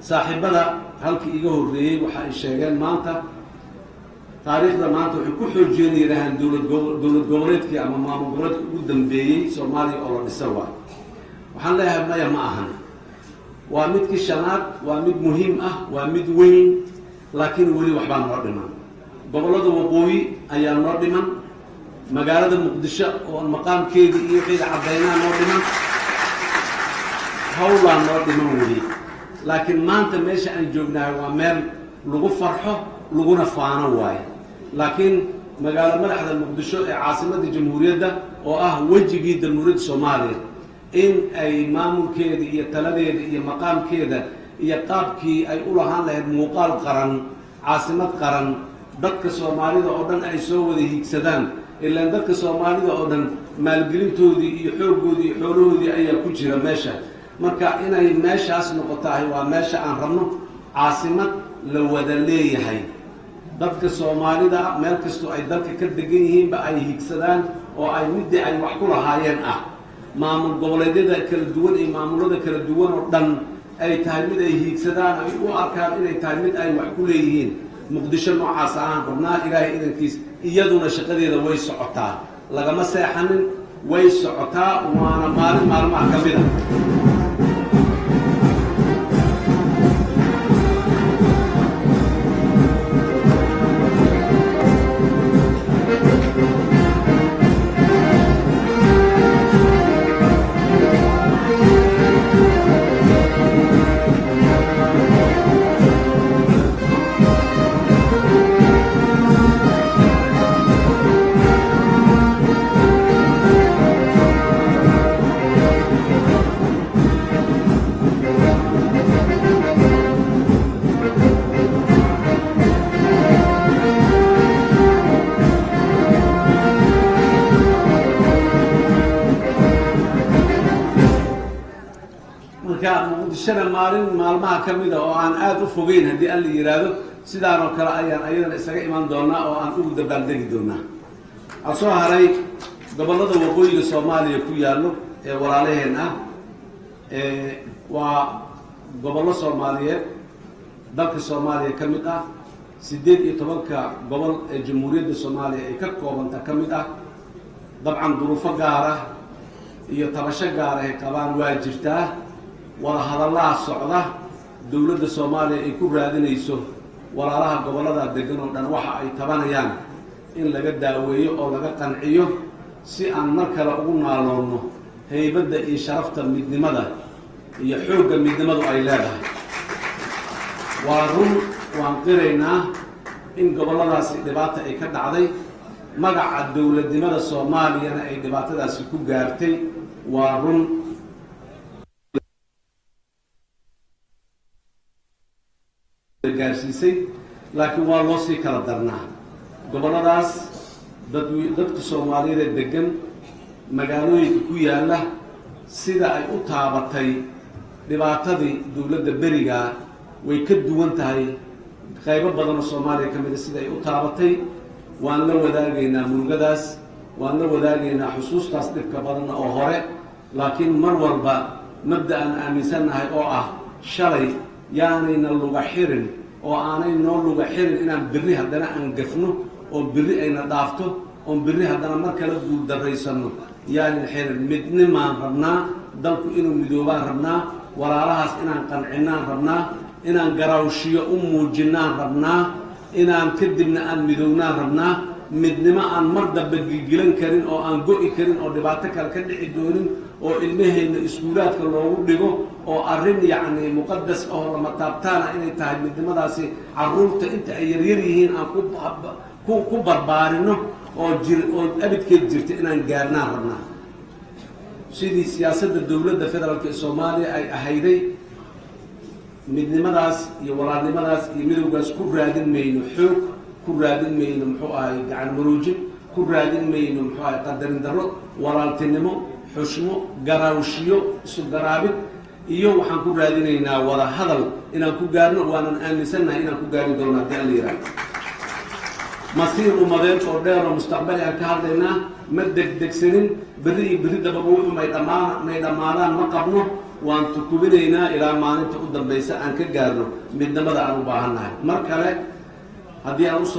saaxiibada halkii iga horeeyay waxa ay sheegeen maanta taariikhda maanta waxay ku xoojinayaan dawlad goboleedkii ama maamul goboleedkii ugu dambeeyay Soomaaliya oo la dhisay waxaan leeyahay maya ma ahan waa midkii shanaad waa mid muhiim ah waa mid weyn laakiin wali waxba noo dhiman gobolada waqooyi ayaa noo dhiman magaalada Muqdisho oo maqaamkeedii iyo wixii cadeynaa noo dhiman hawla noo dhiman wali laakiin maanta meesha aan joognahay waa meel lagu farxo laguna faano waay laakiin magaalada madaxda Muqdisho ee caasimadda jamhuuriyadda oo ah wajigii jamhuuriyadda Soomaaliya in ay maamulkeeda iyo taladeeda iyo maqaamkeeda iyo qaabkii ay u lahaan lahayd muuqaal qaran caasimad qaran dadka Soomaalida oo dhan ay soo wada higsadaan ilaa dadka Soomaalida oo dhan maalgelintoodii iyo xooggoodii iyo xoolahoodii ayaa ku jira meesha marka inay meeshaas noqotahay waa meesha aan rabno caasimad la wada leeyahay dadka Soomaalida meel kastoo ay dalka ka degan yihiin ba ay higsadaan oo ay midii ay wax ku lahaayeen ah maamul goboleedyada kala duwan iyo maamulada kala duwan oo dhan ay tahay mid ay higsadaan ay u arkaan inay tahay mid ay wax ku leeyihiin Muqdisho noocaas aan rabnaa ilaahay idankiis iyaduna shaqadeeda way socotaa lagama seexanin way socotaa waana maalmaha ka mid ah Muqdishada maalmaha ka mid ah oo aan aad u fogeyn hadii aan la yiraahdo sidaan oo kale ayaan ayadana isaga iman doonaa oo aan ugu dabaaldegi doonaa asoo haray gobolada waqooyiga Soomaaliya ku yaalo ee walaalaheen ah waa gobollo Soomaaliyeed dalka Soomaaliya ka mid ah 18 gobol ee jamhuuriyadda Soomaaliya ay ka koobanta ka mid ah dabcan duruufo gaar ah iyo tabasho gaar ah ay qabaan waa jirtaa wada hadallada socda dawladda Soomaaliya ay ku raadinayso walaalaha gobolada degan oo dhan waxa ay tabanayaan in laga daaweeyo oo laga qanciyo si aan mar kale ugu naaloono haybadda iyo sharafta midnimada iyo xoogga midnimadu ay leedahay waa run waan qiraynaa in goboladaasi dhibaato ay ka dhacday magaca dawladnimada Soomaaliyana ay dhibaatadaasi ku gaartay waa run gaarsiisay laakiin waa loo sii kala darnaa goboladaas dadka Soomaaliyeed degan magaalooyinka ku yaala sida ay u taabatay dhibaatadii dawladda beriga way ka duwan tahay qaybo badan oo Soomaaliya kamid ah sida ay u taabatay waan la wadaagaynaa murugadaas waan la wadaagaynaa xusuustaas dhibka badan oo hore laakiin mar walba mabda'an aaminsanahay oo ah shalay yaanayna luga xirin oo aanay noo luga xirin inaan birri haddana aan gafno oo birri ayna dhaafto oo birri haddana mar kale guul daraysano yaanan xirin midnimaan rabnaa dalku inuu midoobaan rabnaa walaalahaas inaan qancinaan rabnaa inaan garaawshiyo u muujinaan rabnaa inaan kadibna aan midownaan rabnaa midnimo aan mar dambe gilgilan karin oo aan go'i karin oo dhibaato kale ka dhici doonin oo ilmaheenna iskuulaadka loogu dhigo oo arrin yacni muqadas oo lama taabtaana inay tahay midnimadaasi carruurta inta ay yaryar yihiin aan ku barbaarino oo abidkeed jirta inaan gaarnaan rabnaa sidii siyaasadda dawladda federaalka ee Soomaaliya ay ahayday midnimadaas iyo walaalnimadaas iyo midowgaas ku raadin mayno xoog ku raadin mayno muxuu ahay gacan maroojin ku raadin mayno muxuu ahay qadarin darro walaaltinimo xushmo garaawshiyo isu garaabid iyo waxaan ku raadinaynaa wada hadal inaan ku gaarno waanan aaminsanahay inaan ku gaari doono haddii aan la yiraahdo masiir umadeed oo dheer oo mustaqbal aan ka hadlaynaa ma degdegsanin berri iyo berri dababa wuxuu may dhammaadaan ma qabno وأن تكبرينا إلى ما أنت قدام بيس أنك جارو من دمر عن بعضنا مركله هذه أوصل